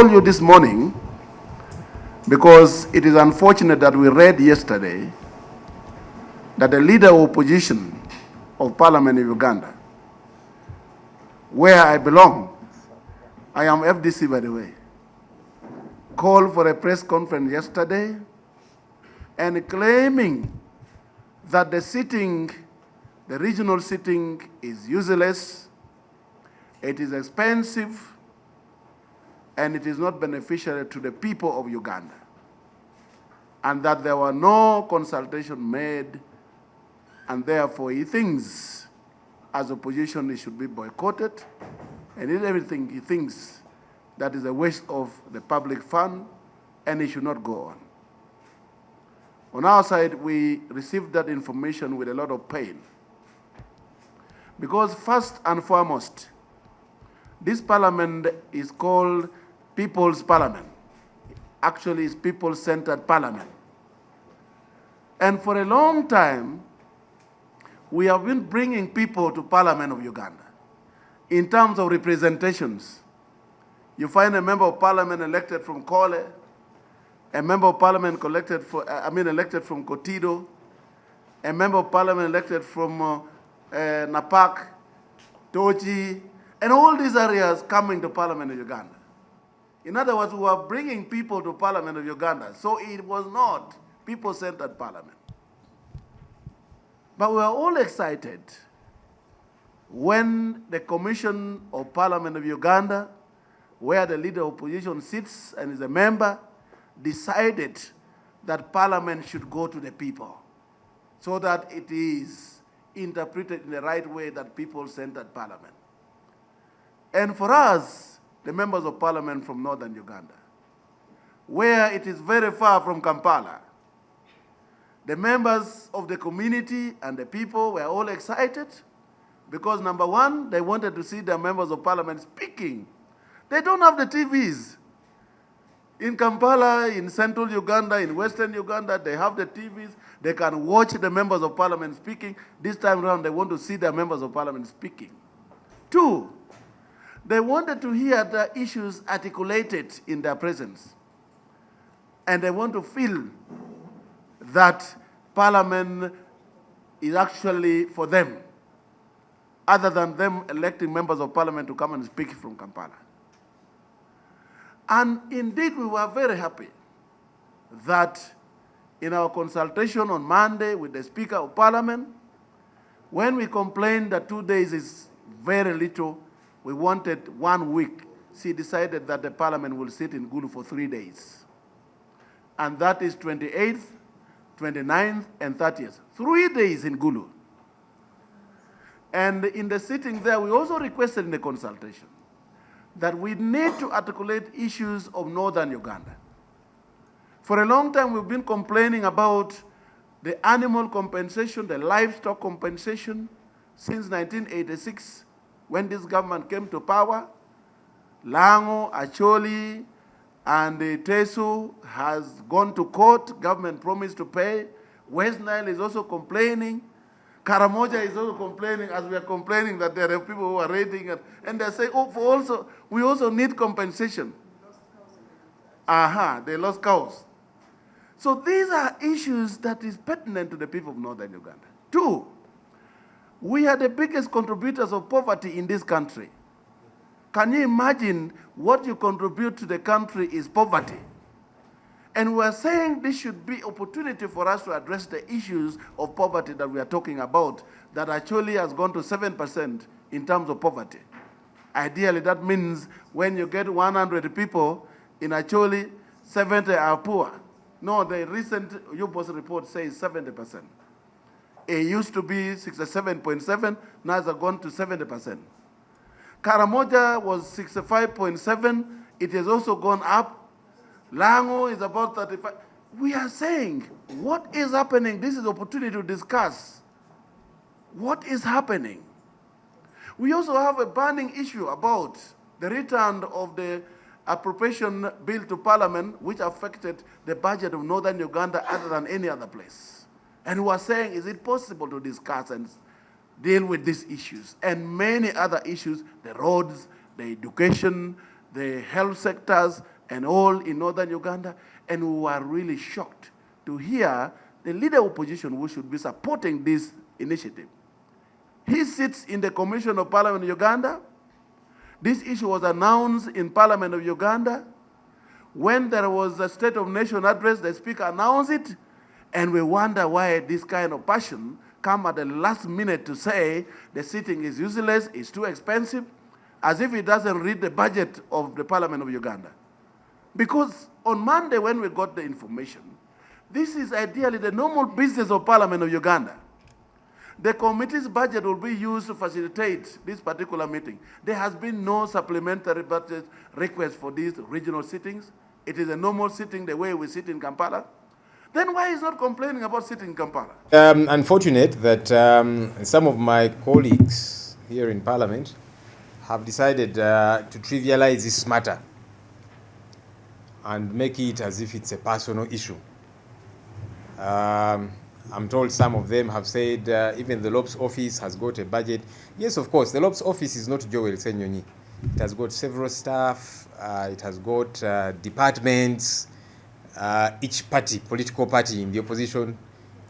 call you this morning because it is unfortunate that we read yesterday that the leader of opposition of parliament in Uganda, where I belong, I am FDC by the way, called for a press conference yesterday and claiming that the regional sitting is useless, it is expensive, and it is not beneficial to the people of Uganda, and that there were no consultation made, and therefore he thinks as opposition it should be boycotted, and in everything he thinks that is a waste of the public fund and it should not go on. On our side, we received that information with a lot of pain, because first and foremost, this parliament is called People's Parliament. Actually, it's people-centered parliament. And for a long time, we have been bringing people to Parliament of Uganda in terms of representations. You find a member of parliament elected from Cala, a member of parliament elected from Kotido, a member of parliament elected from Napak, Tochi, and all these areas coming to Parliament of Uganda. In other words, we are bringing people to Parliament of Uganda, so it was not people-centered parliament. But we are all excited when the Commission of Parliament of Uganda, where the leader of opposition sits and is a member, decided that Parliament should go to the people so that it is interpreted in the right way, that people-centered parliament. And for us, the members of parliament from Northern Uganda, where it is very far from Kampala, the members of the community and the people were all excited because, number one, they wanted to see their members of parliament speaking. They don't have the TVs. In Kampala, in central Uganda, in western Uganda, they have the TVs. They can watch the members of parliament speaking. This time around, they want to see their members of parliament speaking. Two, they wanted to hear the issues articulated in their presence. And they want to feel that Parliament is actually for them, other than them electing members of Parliament to come and speak from Kampala. And indeed, we were very happy that in our consultation on Monday with the Speaker of Parliament, when we complained that 2 days is very little, we wanted 1 week. She decided that the Parliament will sit in Gulu for 3 days. And that is 28th, 29th, and 30th. 3 days in Gulu. And in the sitting there, we also requested in the consultation that we need to articulate issues of Northern Uganda. For a long time, we've been complaining about the animal compensation, the livestock compensation, since 1986, when this government came to power. Lango, Acholi, and Tesu has gone to court. Government promised to pay. West Nile is also complaining. Karamoja is also complaining, as we are complaining that there are people who are raiding, and they say, oh, we also need compensation. They lost cows. So these are issues that is pertinent to the people of Northern Uganda. Two, we are the biggest contributors of poverty in this country. Can you imagine what you contribute to the country is poverty? And we're saying this should be opportunity for us to address the issues of poverty that we are talking about, that actually has gone to 7% in terms of poverty. Ideally, that means when you get 100 people, in actually 70 are poor. No, the recent UBOS report says 70%. It used to be 67.7, now it's gone to 70%. Karamoja was 65.7, it has also gone up. Lango is about 35. We are saying, what is happening? This is opportunity to discuss. What is happening? We also have a burning issue about the return of the appropriation bill to Parliament, which affected the budget of Northern Uganda other than any other place. And we are saying, is it possible to discuss and deal with these issues and many other issues, the roads, the education, the health sectors, and all in Northern Uganda, and we were really shocked to hear the leader of opposition who should be supporting this initiative. He sits in the Commission of Parliament of Uganda. This issue was announced in Parliament of Uganda. When there was a State of Nation address, the Speaker announced it, and we wonder why this kind of passion come at the last minute to say the sitting is useless, it's too expensive, as if it doesn't read the budget of the Parliament of Uganda. Because on Monday when we got the information, this is ideally the normal business of Parliament of Uganda. The committee's budget will be used to facilitate this particular meeting. There has been no supplementary budget request for these regional sittings. It is a normal sitting the way we sit in Kampala. Then why is not complaining about sitting in Kampala? Unfortunate that some of my colleagues here in Parliament have decided to trivialize this matter and make it as if it's a personal issue. I'm told some of them have said even the LOPS office has got a budget. Yes, of course, the LOPS office is not Joel Ssenyonyi. It has got several staff, it has got departments. Each party, political party in the opposition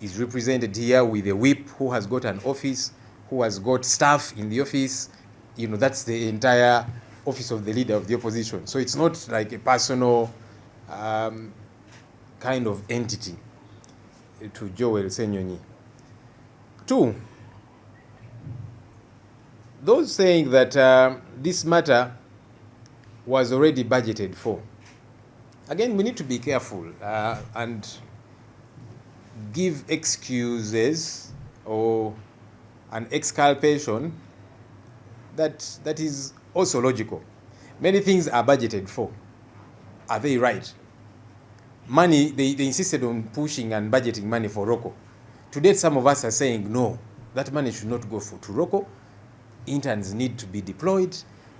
is represented here with a whip who has got an office, who has got staff in the office. You know, that's the entire office of the leader of the opposition. So it's not like a personal kind of entity to Joel Ssenyonyi. Two, those saying that this matter was already budgeted for. Again, we need to be careful and give excuses or an exculpation that is also logical. Many things are budgeted for. Are they right? Money, they insisted on pushing and budgeting money for ROCO. To date, some of us are saying, no, that money should not go to ROCO. Interns need to be deployed.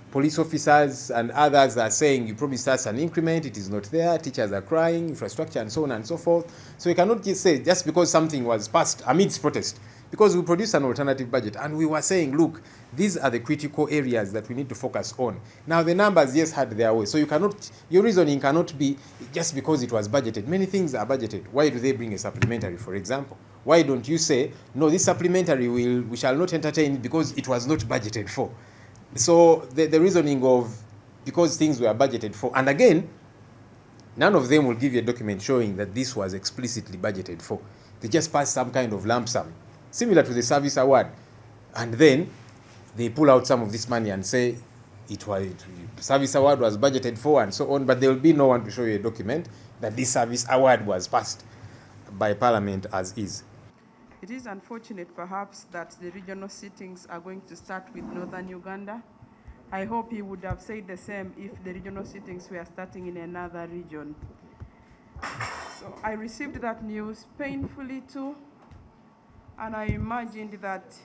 Police officers and others are saying you promised us an increment, it is not there, teachers are crying, infrastructure and so on and so forth. So you cannot just say, just because something was passed amidst protest, because we produced an alternative budget and we were saying, look, these are the critical areas that we need to focus on. Now the numbers, yes, had their way. So you cannot, your reasoning cannot be just because it was budgeted. Many things are budgeted. Why do they bring a supplementary, for example? Why don't you say, no, this supplementary we shall not entertain because it was not budgeted for? So the reasoning of because things were budgeted for, and again, none of them will give you a document showing that this was explicitly budgeted for. They just pass some kind of lump sum, similar to the service award, and then they pull out some of this money and say service award was budgeted for and so on, but there will be no one to show you a document that this service award was passed by Parliament as is. It is unfortunate, perhaps, that the regional sittings are going to start with Northern Uganda. I hope he would have said the same if the regional sittings were starting in another region. So I received that news painfully too, and I imagined that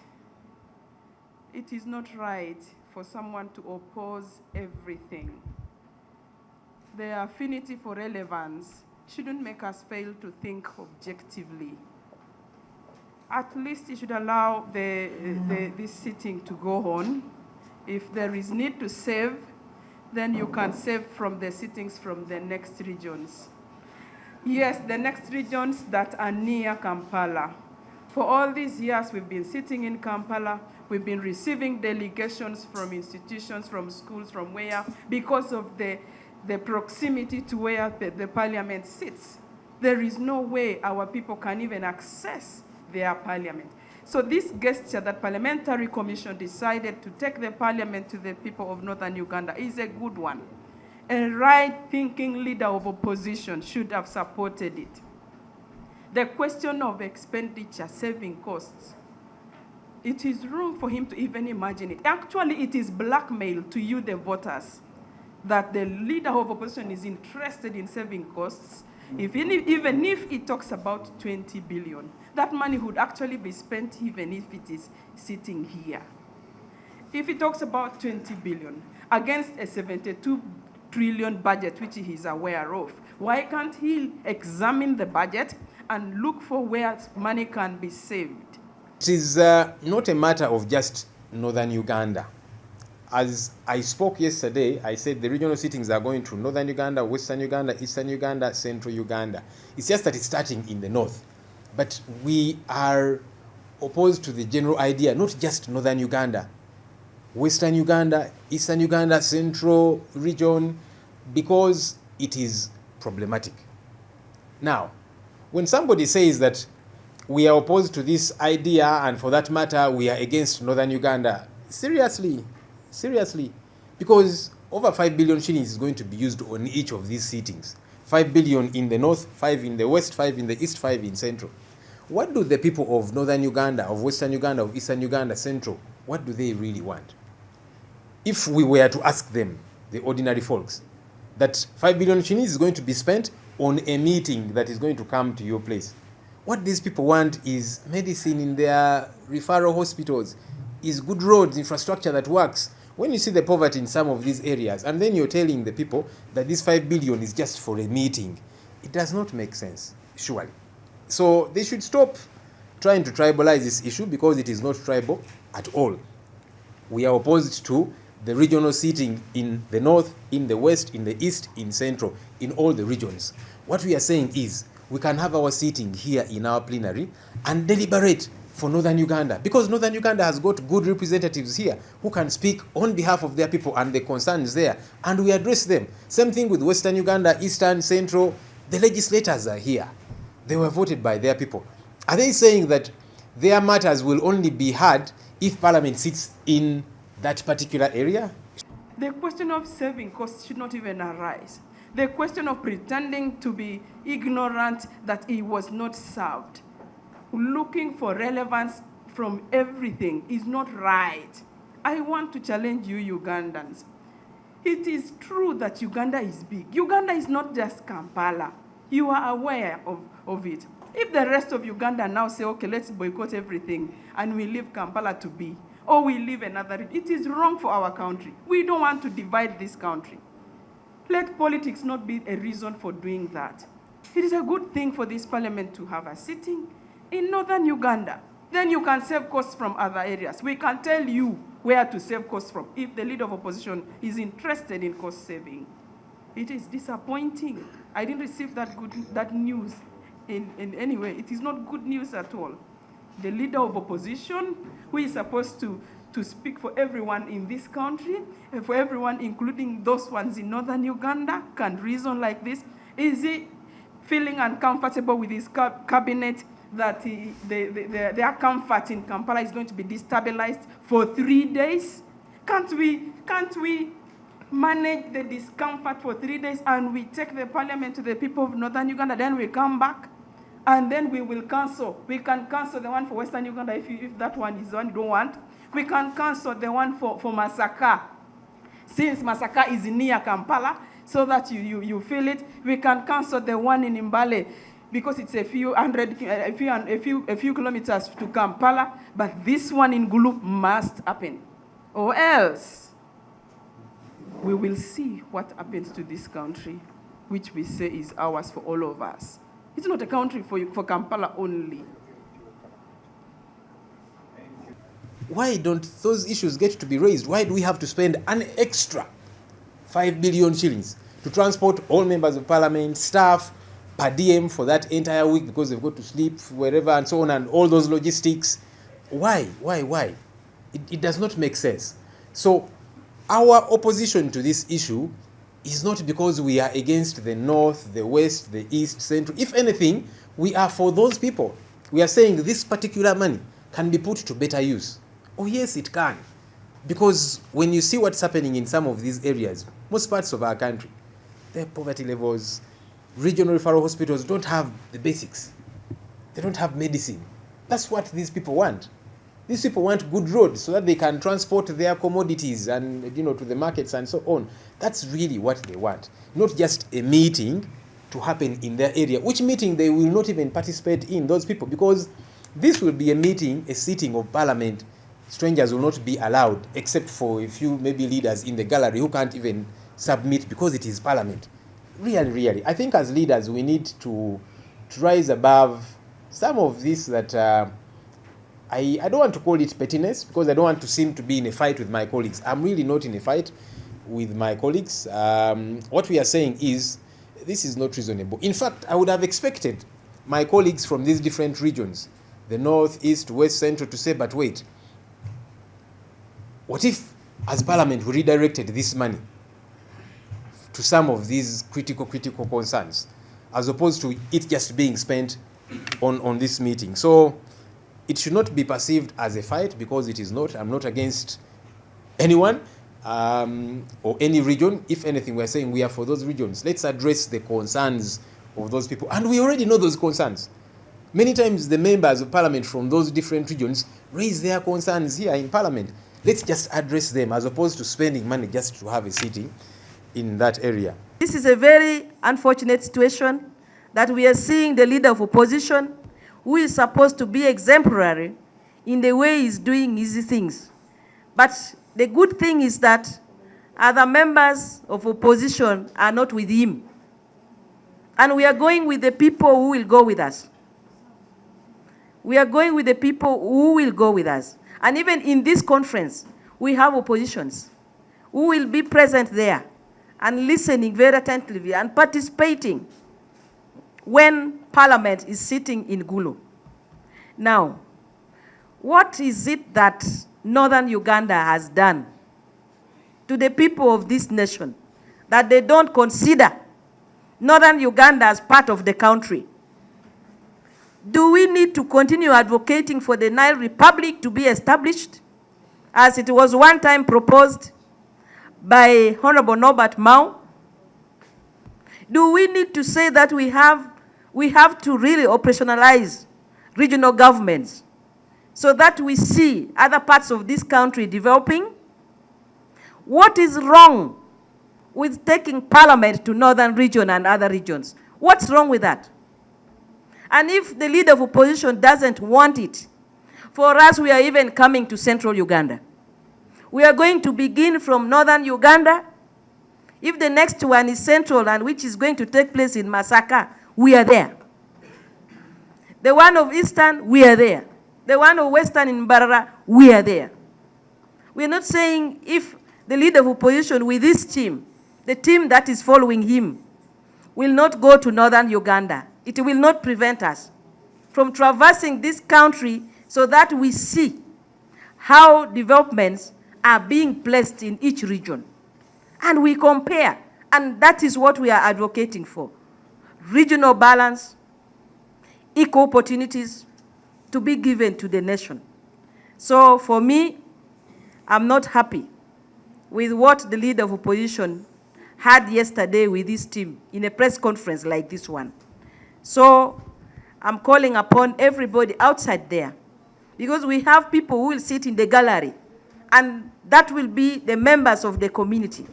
it is not right for someone to oppose everything. The affinity for relevance shouldn't make us fail to think objectively. At least you should allow this sitting to go on. If there is need to save, then you can save from the sittings from the next regions. Yes, the next regions that are near Kampala. For all these years we've been sitting in Kampala, we've been receiving delegations from institutions, from schools, from where, because of the proximity to where the parliament sits. There is no way our people can even access their parliament. So this gesture that Parliamentary Commission decided to take the parliament to the people of Northern Uganda is a good one. A right-thinking leader of opposition should have supported it. The question of expenditure, saving costs, it is wrong for him to even imagine it. Actually, it is blackmail to you, the voters, that the leader of opposition is interested in saving costs. Even if it talks about 20 billion, that money would actually be spent even if it is sitting here. If he talks about 20 billion against a 72 trillion budget, which he is aware of, why can't he examine the budget and look for where money can be saved? It is not a matter of just Northern Uganda. as I spoke yesterday, I said the regional sittings are going to Northern Uganda, Western Uganda, Eastern Uganda, Central Uganda. It's just that it's starting in the north. But we are opposed to the general idea, not just Northern Uganda, Western Uganda, Eastern Uganda, Central region, because it is problematic. Now, when somebody says that we are opposed to this idea, and for that matter, we are against Northern Uganda, seriously, because over 5 billion shillings is going to be used on each of these sittings. 5 billion in the north, 5 in the west, 5 in the east, 5 in central. What do the people of Northern Uganda, of Western Uganda, of Eastern Uganda, Central, what do they really want? If we were to ask them, the ordinary folks, that 5 billion shillings is going to be spent on a meeting that is going to come to your place, what these people want is medicine in their referral hospitals, is good roads, infrastructure that works. When you see the poverty in some of these areas, and then you're telling the people that this 5 billion is just for a meeting, it does not make sense, surely. So they should stop trying to tribalize this issue, because it is not tribal at all. We are opposed to the regional seating in the north, in the west, in the east, in central, in all the regions. What we are saying is we can have our seating here in our plenary and deliberate for Northern Uganda, because Northern Uganda has got good representatives here who can speak on behalf of their people and the concerns there, and we address them. Same thing with Western Uganda, Eastern, Central. The legislators are here. They were voted by their people. Are they saying that their matters will only be heard if Parliament sits in that particular area? The question of saving costs should not even arise. The question of pretending to be ignorant that it was not served, looking for relevance from everything, is not right. I want to challenge you Ugandans. It is true that Uganda is big. Uganda is not just Kampala. You are aware of it. If the rest of Uganda now say, okay, let's boycott everything, and we leave Kampala to be, or we leave another, it is wrong for our country. We don't want to divide this country. Let politics not be a reason for doing that. It is a good thing for this parliament to have a sitting in Northern Uganda. Then you can save costs from other areas. We can tell you where to save costs from if the leader of opposition is interested in cost saving. It is disappointing. I didn't receive that news in any way. It is not good news at all. The leader of opposition, who is supposed to speak for everyone in this country, and for everyone, including those ones in Northern Uganda, can reason like this? Is he feeling uncomfortable with his cabinet that their comfort in Kampala is going to be destabilized for 3 days? Can't we manage the discomfort for 3 days and we take the parliament to the people of Northern Uganda, then we come back? And then we will cancel. We can cancel the one for Western Uganda if that one is the one you don't want. We can cancel the one for Masaka, since Masaka is near Kampala, so that you feel it. We can cancel the one in Mbale, because it's a few kilometers to Kampala. But this one in Gulu must happen, or else we will see what happens to this country, which we say is ours for all of us. It's not a country for Kampala only. Why don't those issues get to be raised? Why do we have to spend an extra 5 billion shillings to transport all members of parliament, staff, per diem for that entire week because they've got to sleep wherever and so on, and all those logistics? Why? It does not make sense. So our opposition to this issue is not because we are against the north, the west, the east, central. If anything, we are for those people. We are saying this particular money can be put to better use. Oh yes, it can. Because when you see what's happening in some of these areas, most parts of our country, their poverty levels, regional referral hospitals don't have the basics. They don't have medicine. That's what these people want. These people want good roads so that they can transport their commodities and, to the markets and so on. That's really what they want. Not just a meeting to happen in their area, which meeting they will not even participate in, those people, because this will be a sitting of parliament. Strangers will not be allowed, except for a few maybe leaders in the gallery who can't even submit because it is parliament. Really, I think as leaders we need to rise above some of this that I don't want to call it pettiness, because I don't want to seem to be in a fight with my colleagues. I'm really not in a fight with my colleagues. What we are saying is, this is not reasonable. In fact, I would have expected my colleagues from these different regions, the North, East, West, Central, to say, but wait, what if, as Parliament, we redirected this money to some of these critical concerns, as opposed to it just being spent on this meeting? So it should not be perceived as a fight, because it is not. I'm not against anyone or any region. If anything, we're saying we are for those regions. Let's address the concerns of those people. And we already know those concerns. Many times the members of Parliament from those different regions raise their concerns here in Parliament. Let's just address them, as opposed to spending money just to have a sitting in that area. This is a very unfortunate situation that we are seeing the leader of opposition, who is supposed to be exemplary in the way he's doing easy things. But the good thing is that other members of opposition are not with him. And we are going with the people who will go with us. We are going with the people who will go with us. And even in this conference, we have oppositions who will be present there and listening very attentively and participating when Parliament is sitting in Gulu. Now, what is it that Northern Uganda has done to the people of this nation that they don't consider Northern Uganda as part of the country? Do we need to continue advocating for the Nile Republic to be established, as it was one time proposed by Honorable Norbert Mao? Do we need to say that we have to really operationalize regional governments so that we see other parts of this country developing? What is wrong with taking Parliament to Northern region and other regions? What's wrong with that? And if the leader of opposition doesn't want it, for us, we are even coming to Central Uganda. We are going to begin from Northern Uganda. If the next one is Central, and which is going to take place in Masaka, we are there. The one of Eastern, we are there. The one of Western in Mbarara, we are there. We are not saying if the leader of opposition with this team, the team that is following him, will not go to Northern Uganda, it will not prevent us from traversing this country so that we see how developments are being placed in each region. And we compare, and that is what we are advocating for. Regional balance, equal opportunities to be given to the nation. So for me, I'm not happy with what the leader of opposition had yesterday with this team in a press conference like this one. So I'm calling upon everybody outside there, because we have people who will sit in the gallery, and that will be the members of the community.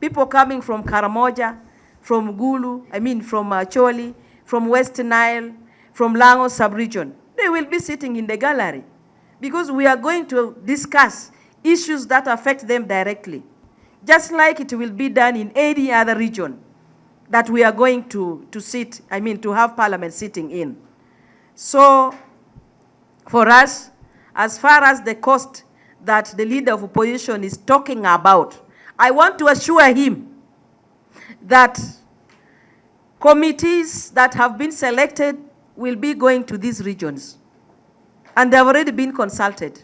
People coming from Karamoja, from Gulu, from Choli, from West Nile, from Lango sub-region. They will be sitting in the gallery, because we are going to discuss issues that affect them directly, just like it will be done in any other region that we are going to sit, to have Parliament sitting in. So for us, as far as the cost that the leader of opposition is talking about, I want to assure him that committees that have been selected will be going to these regions, and they have already been consulted.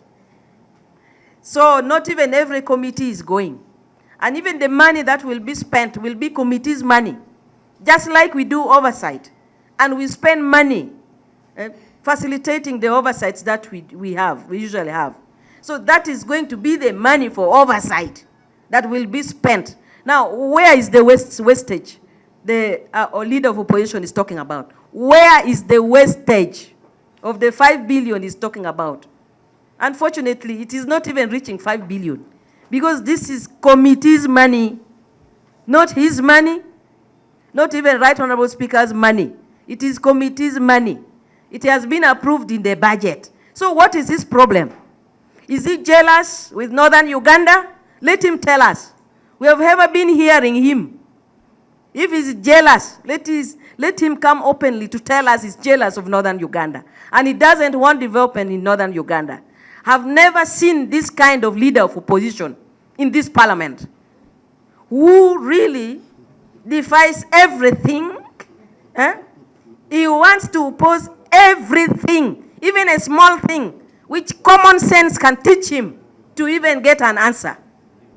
So not even every committee is going. And even the money that will be spent will be committees' money, just like we do oversight. And we spend money facilitating the oversights that we usually have. So that is going to be the money for oversight that will be spent. Now, where is the wastage the leader of opposition is talking about? Where is the wastage of the 5 billion he's talking about? Unfortunately, it is not even reaching 5 billion, because this is committee's money, not his money, not even Right Honorable Speaker's money. It is committee's money. It has been approved in the budget. So what is his problem? Is he jealous with Northern Uganda? Let him tell us. We have ever been hearing him If he's jealous, let him come openly to tell us he's jealous of Northern Uganda. And he doesn't want development in Northern Uganda. I've never seen this kind of leader of opposition in this parliament who really defies everything. He wants to oppose everything, even a small thing, which common sense can teach him to even get an answer.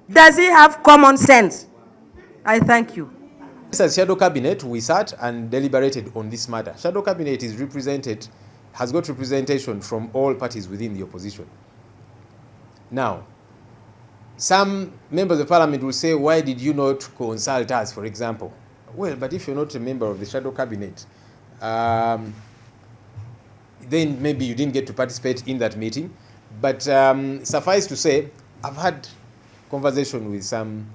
Does he have common sense? I thank you. As Shadow Cabinet, we sat and deliberated on this matter. Shadow Cabinet is represented, has got representation from all parties within the opposition. Now, some members of parliament will say, why did you not consult us, for example? Well, but if you're not a member of the Shadow Cabinet, then maybe you didn't get to participate in that meeting. But suffice to say, I've had conversation with some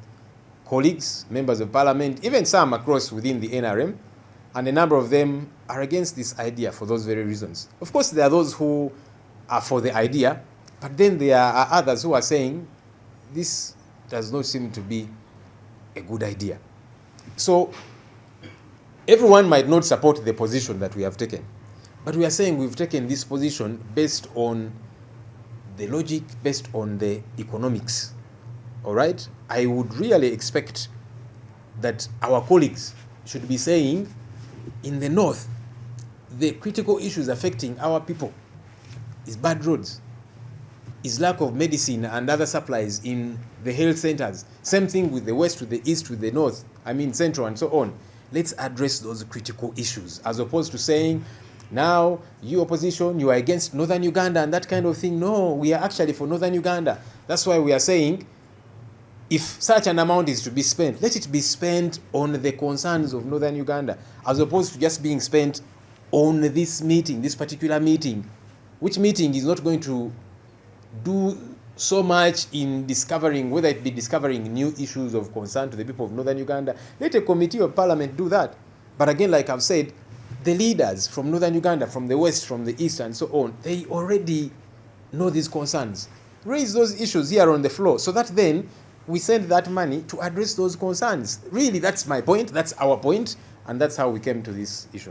colleagues, members of parliament, even some across within the NRM, and a number of them are against this idea for those very reasons. Of course, there are those who are for the idea, but then there are others who are saying this does not seem to be a good idea. So everyone might not support the position that we have taken, but we are saying we've taken this position based on the logic, based on the economics. All right? I would really expect that our colleagues should be saying, in the north, the critical issues affecting our people is bad roads, is lack of medicine and other supplies in the health centers. Same thing with the west, with the east, with the north, central and so on. Let's address those critical issues, as opposed to saying, now, you opposition, you are against Northern Uganda and that kind of thing. No, we are actually for Northern Uganda. That's why we are saying, if such an amount is to be spent, let it be spent on the concerns of Northern Uganda, as opposed to just being spent on this meeting, this particular meeting, which meeting is not going to do so much in discovering, whether it be discovering new issues of concern to the people of Northern Uganda. Let a committee of parliament do that. But again, like I've said, the leaders from Northern Uganda, from the west, from the east, and so on, they already know these concerns. Raise those issues here on the floor so that then we send that money to address those concerns. Really, that's my point, that's our point, and that's how we came to this issue.